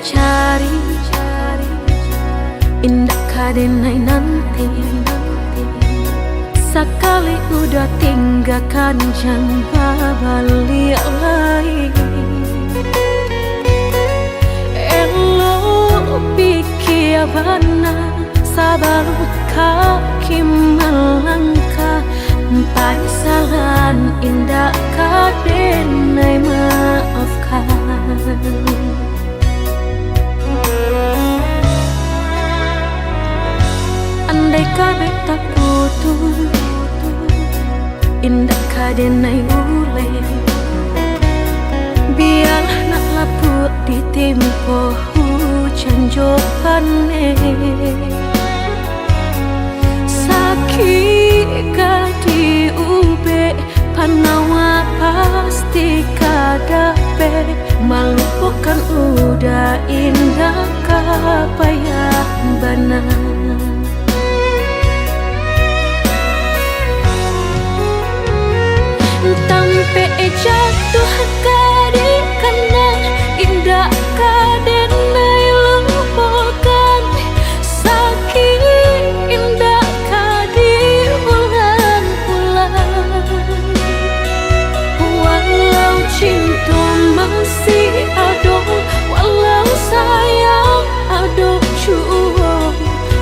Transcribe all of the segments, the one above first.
mencari indah kadenai nanti. Sekali udah tinggalkan jangan balik lagi. Elo pikir benar sebelum kaki melangkah. Paisalan indah kadenai maafkan. Andai kabeh tak putus, indah kadenai ule. Biarlah nak laput di tempo hujan jopane. Sakit kadi ube panawa pasti kadape. Melupakan udah indah kapayah benar. Tampe jatuh kadi kena indah kadenai lupakan. Sakit indah kadi ulang-ulang. Walau cinta masih ada, walau sayang ada jua,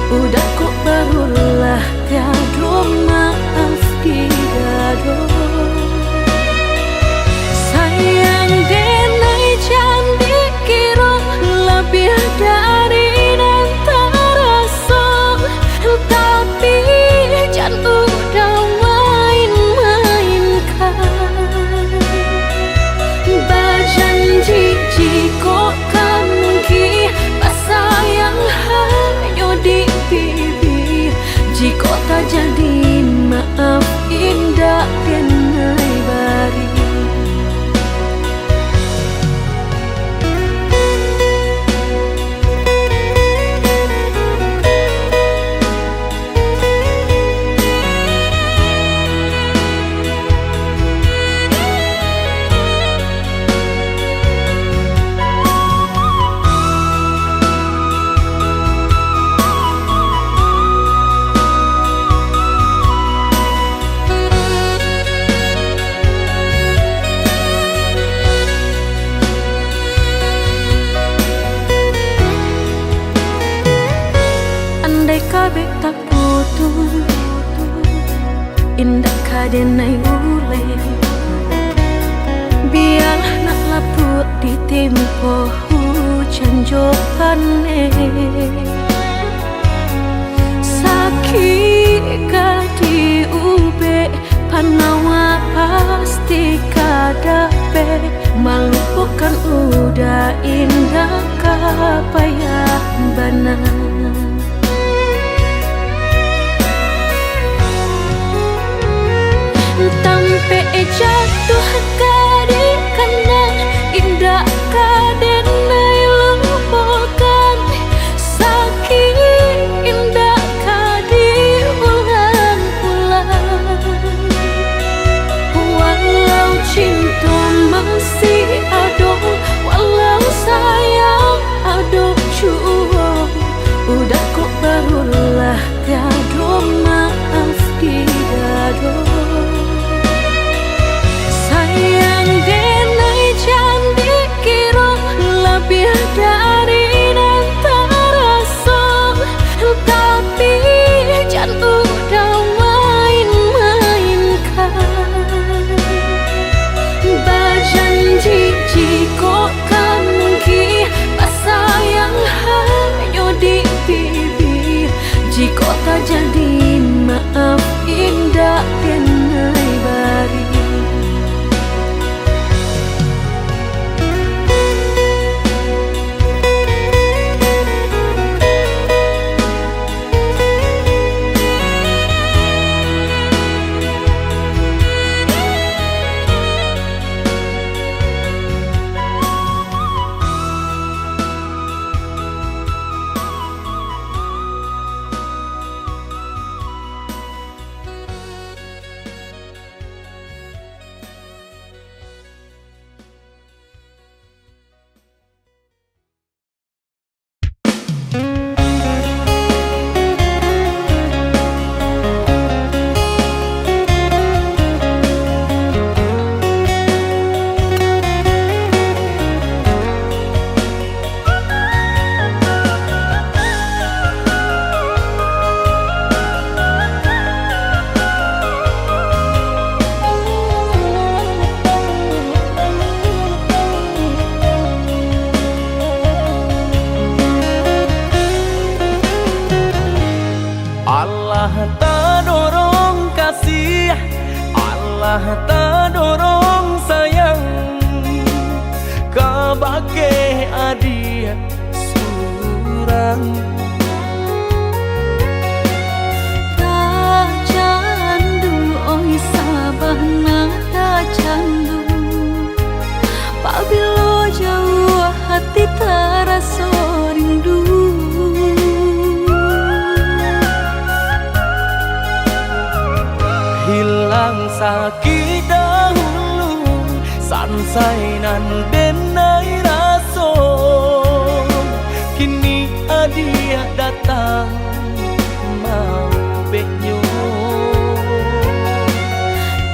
udah kok barulah tiada maaf didado. Sayang denai jangan dikira lebih dari nanti rasa. Tapi jangan udah main-mainkan. Berjanji jika kamu sayang hanya di bibir. Jika tak jadi maaf indah denai bari. Andai kabeh tak putus, indah kadenai ule. Biarlah nak laput di tempo hujan jopane. Sakit kadi ube panawa pasti kadape. Melupakan udah indah kapayah benar. Tampe jatuh kadi kena indah kadenai lupakan. Sakit indah kadi ulang-ulang. Walau cinta masih ada, walau sayang ada jua, udah kok barulah tiada maaf didado. Sayang telah tak dorong sayang kabake adia surang. Tak candu oi sabana tak candu, pabilo jauh hati terasa rindu. Hilang sakit dahulu sansai nan denai raso, kini adia datang mau beknyo.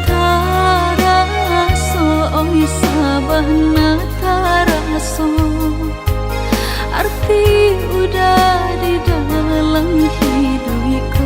Taraso oi sabana taraso, arti udah di dalam hidupku.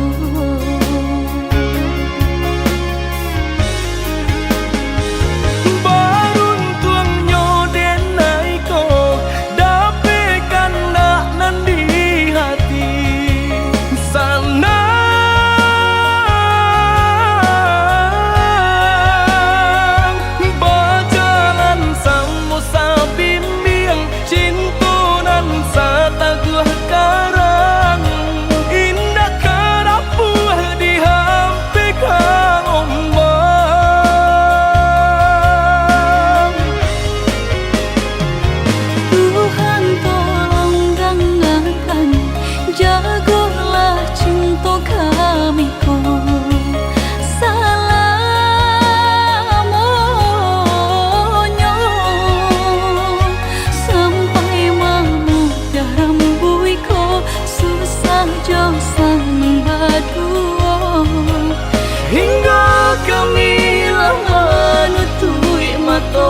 Hingga kami lama nutui mata.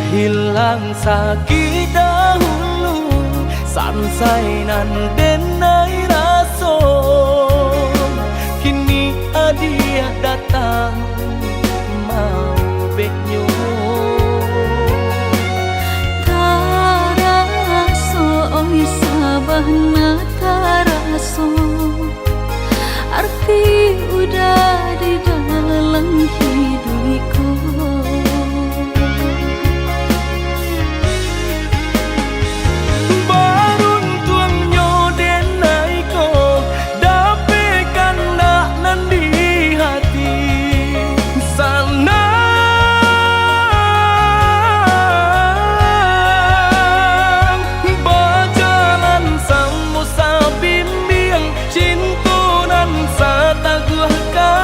Hilang sakit dahulu sansai nan denai raso, kini adia datang mau beknyo. Taraso oi sabana taraso, arti udah di dalam hidupku. Cinta nan sa taguh ka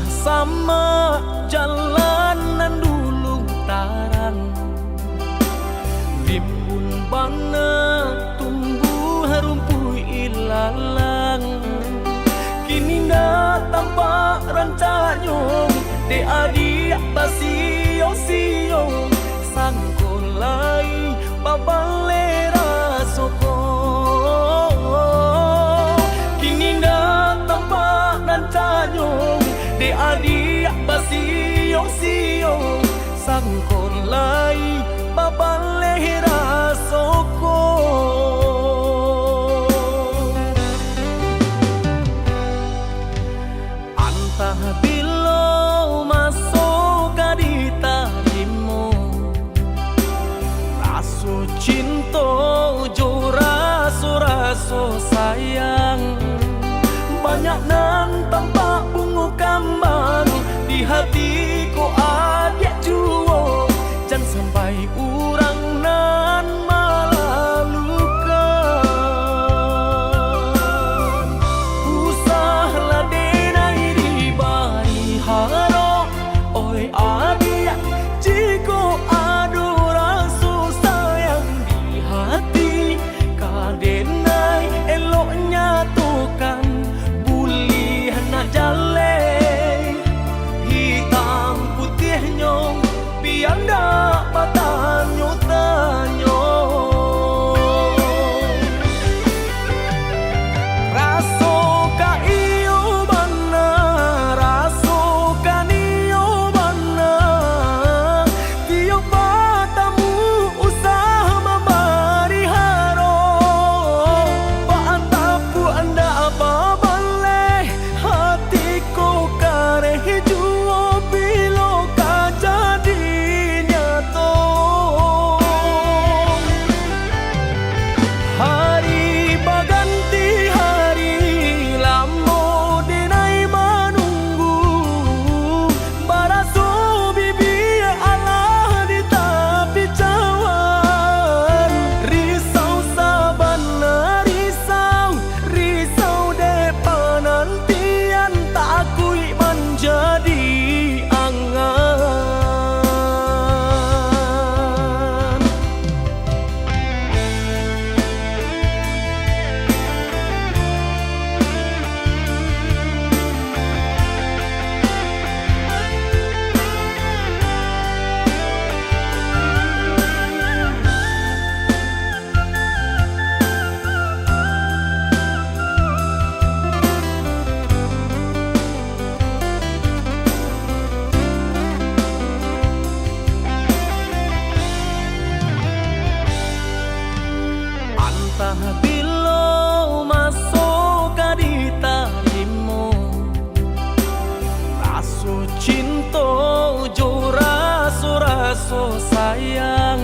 sama jalanan dulu tarang, rimbun bana tumbuh rumput ilalang. Kini dah tampak rancanyong de adik basio-sio sangkolai babalera soko. Kini dah tampak rancanyong de adik basio-sio sangkolai babalera soko. Bilo masuk di tarimu, rasu cinta jo rasu sayang. Banyak nan tampak bunga kambang di hatiku adik juo, jangan sampai urang nan malah luka. Usahlah denai di bari haro, oi adik jiko adu rasu sayang di hati. Kadenai eloknya tukan bulih nak jale, hitam putihnya biar ndak patanyo tanyo. Raso ka iyo bana, raso ka niyo bana, tiap matamu usah memberi haro. Paantapu anda apa baleh, hatiku kareh juo bilo ka jadi nyato. Hari baganti hari, lamo denai menunggu. Baraso bibi Allah di tepi cawan. Risau sabana risau depan nantian tak akui menjadi angan. Antah bilo masuk di tarimu, rasu cinta jo rasu sayang.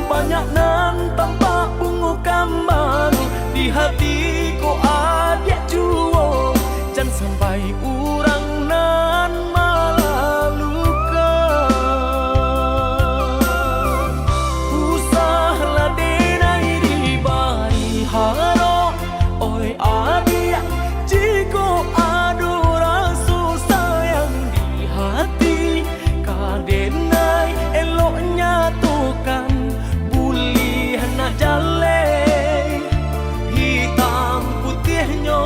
Banyak nan tampak bunga kambang di hatiku adik juo, jangan sampai urang nan malah luka. Usahlah denai di bari haro, oi adik jiko adu rasu sayang di hati. Kadenai eloknya tukan bulih nak jale, hitam putihnya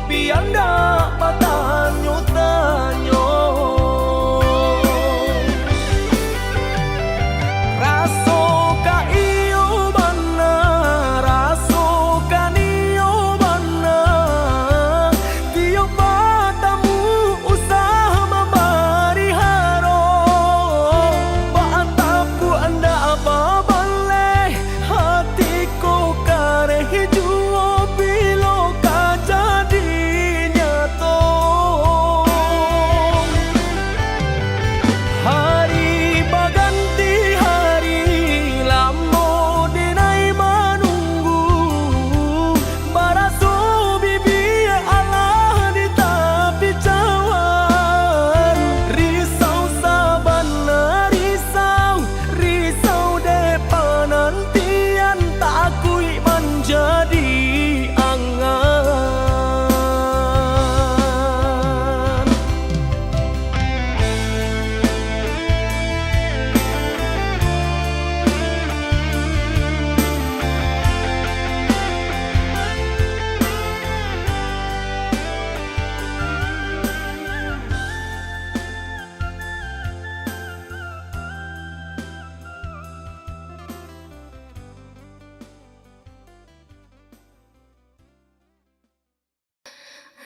biar ndak patanyo tanyo. Raso ka iyo bana, raso ka niyo bana, tiap matamu usah memberi haro. Paantapu anda apa baleh, hatiku kareh juo bilo ka jadi nyato.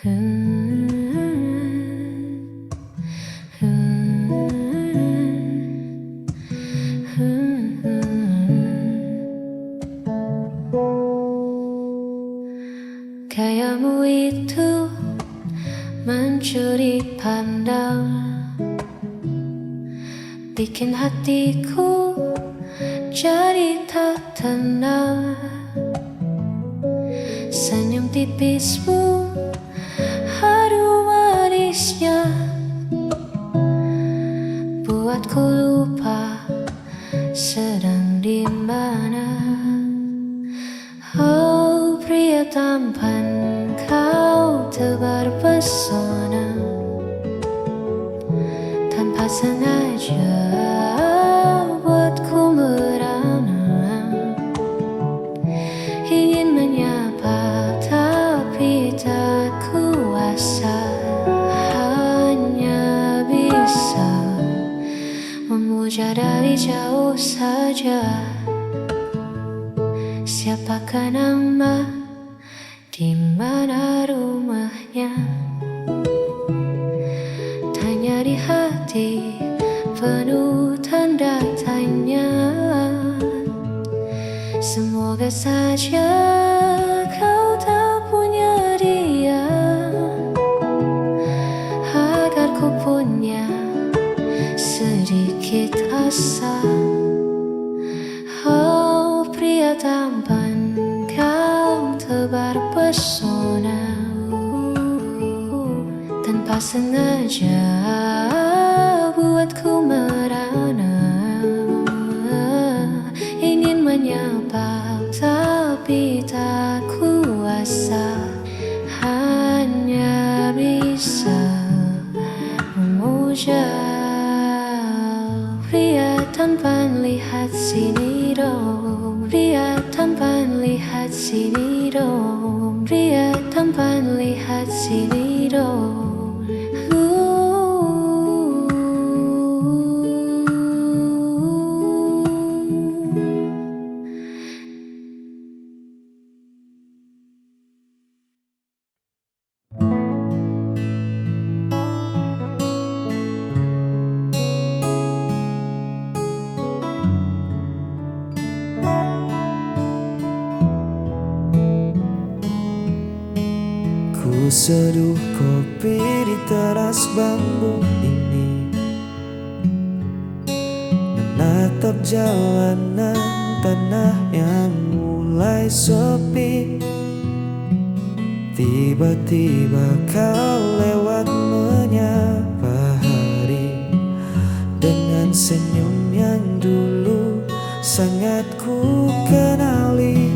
Gayamu itu mencuri pandang, bikin hatiku jadi tak tenang. Senyum tipismu, haru manisnya, buatku lupa sedang di mana. Oh pria tampan, kau tebar pesona, tanpa sengaja buatku merana. Ingin menyapa tapi tak kuasa, hanya bisa memuja dari jauh saja. Siapakah nama, di mana rumahnya? Tanya di hati penuh tanda tanya. Semoga saja kau tak punya dia, agar ku punya sedikit asa. Oh pria tampan, kau tebar pesona, tanpa sengaja buatku merana. Ingin menyapa tapi tak kuasa, hanya bisa memuja. Pria tampan lihat sini dong, pria tampan lihat sini dong, pria tampan lihat sini dong. Ku seduh kopi di teras bambu ini, menatap jalanan tanah yang mulai sepi. Tiba-tiba kau lewat menyapa hari, dengan senyum yang dulu sangat ku kenali.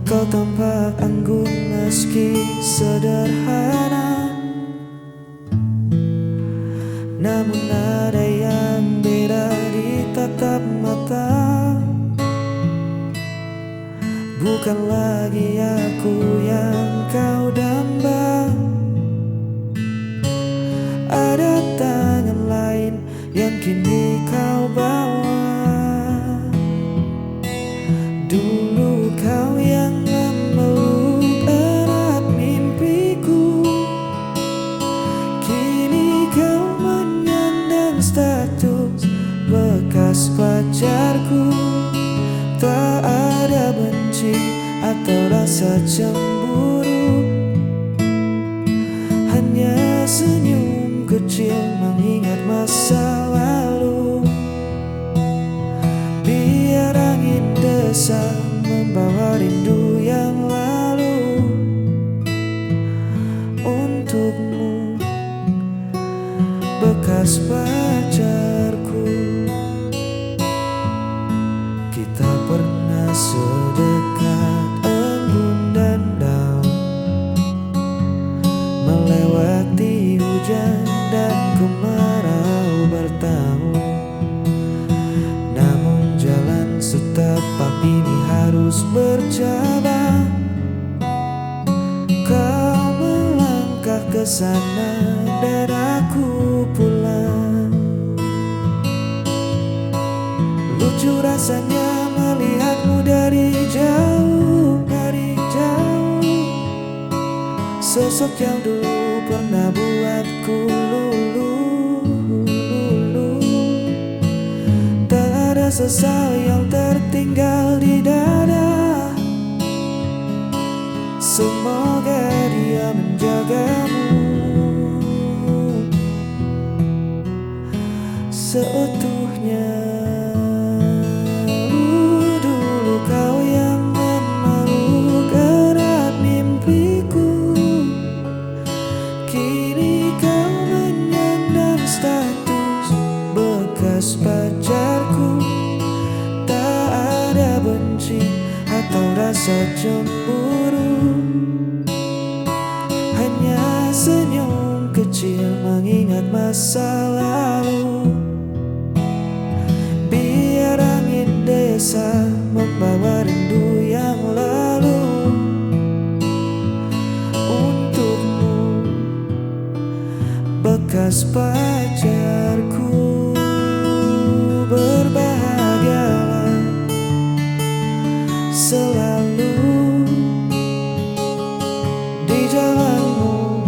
Kau tampak anggun meski sederhana, namun ada yang beda di tatap mata. Bukan lagi aku yang kau damba, ada tangan lain yang kini kau bawa. Dulu kau yang memeluk erat mimpiku, kini kau menyandang status bekas pacarku. Tak ada benci atau rasa cemburu, hanya senyum kecil mengingat masa lalu. Biar angin desa membawa rindu yang lalu. Untukmu bekas pacarku, kita pernah sedekat embun dan daun, melewati hujan dan kemarau bertahun. Namun jalan setapak ini harus berjalan. Kau melangkah ke sana dan aku pulang. Lucu rasanya melihatmu dari jauh, dari jauh. Sosok yang dulu pernah buatku luluh. Tak ada sesal yang tertinggal di dada. Semoga dia menjagamu seutuhnya. Dulu kau yang memeluk erat mimpiku, kini kau menyandang status bekas pacarku. Tak ada benci atau rasa cemburu, hanya senyum kecil mengingat masa lalu. Biar angin desa membawa rindu yang lalu. Untukmu bekas pacarku, berbahagialah selalu di jalanmu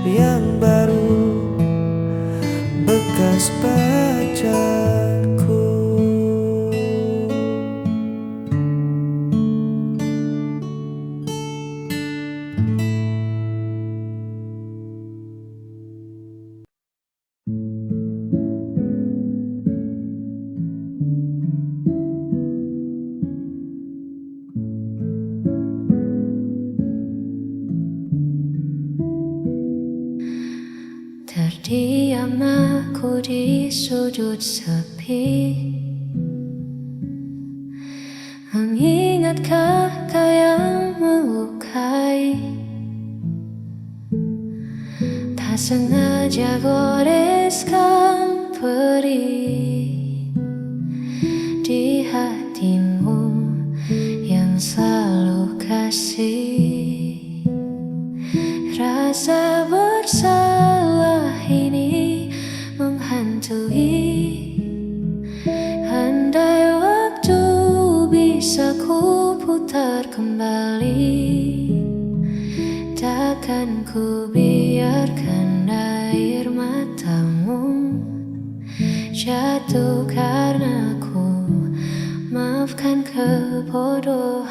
yang baru, bekas pacarku. Terdiam aku di sudut sepi, mengingat kata yang melukai. Tak sengaja goreskan perih di hatimu yang selalu kasih. Rasa bersalah ini menghantui. Andai waktu bisa ku putar kembali, takkan ku biarkan air matamu jatuh karena ku. Maafkan kebodohanku.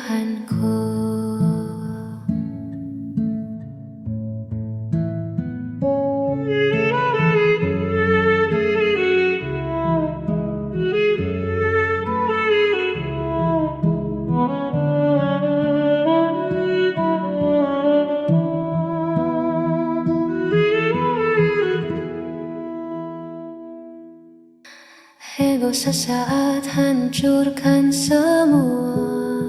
Ego sesaat hancurkan semua,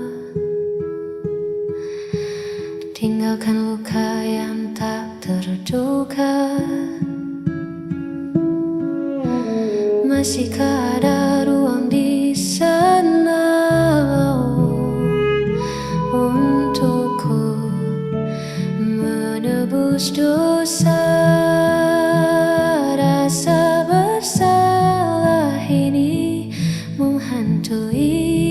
tinggalkan luka yang tak terduga. Masihkah ada ruang di sana untukku menebus dosa? Rasa bersalah ini menghantui.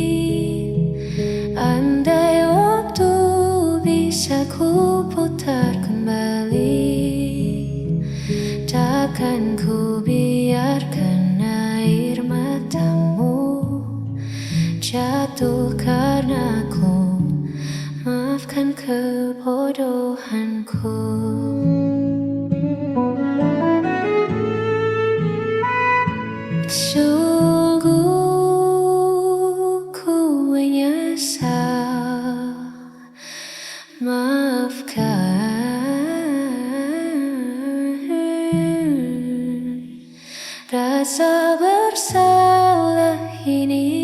Andai waktu bisa ku putar kembali, takkan ku biarkan air matamu jatuh karena ku. Maafkan kebodohanku. Sungguh ku menyesal. Maafkan rasa bersalah ini.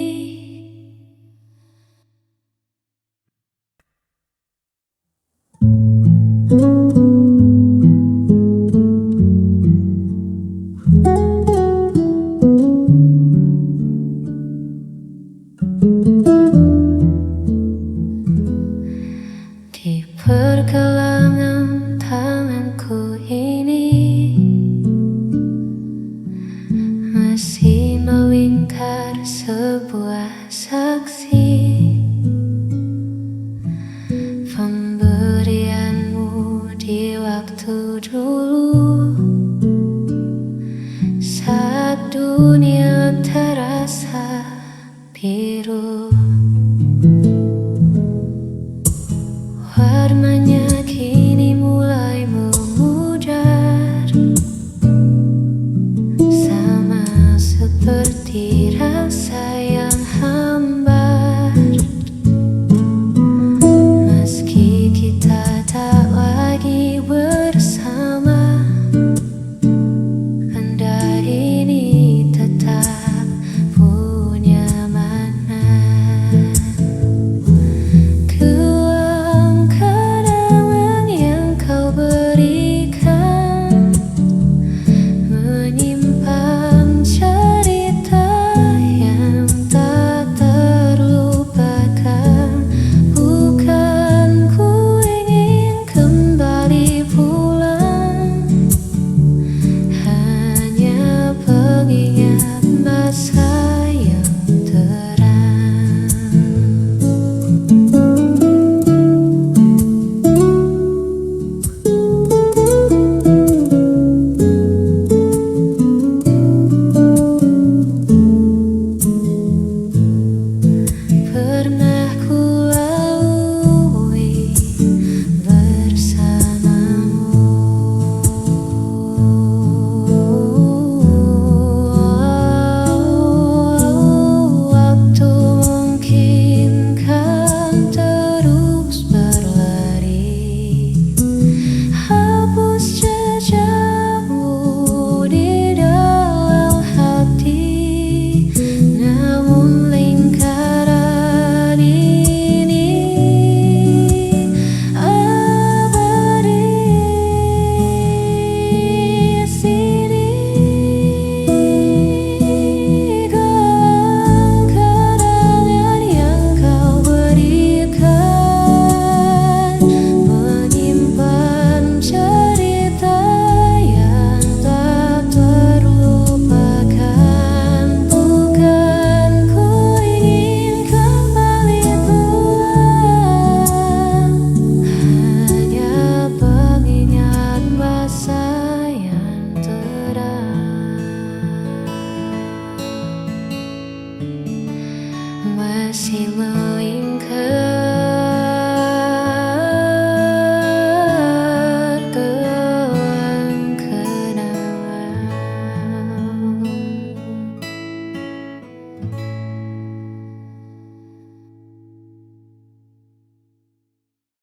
Di pergelangan tanganku ini masih melingkar sebuah saksi, pemberi waktu dulu, saat dunia terasa biru, warnanya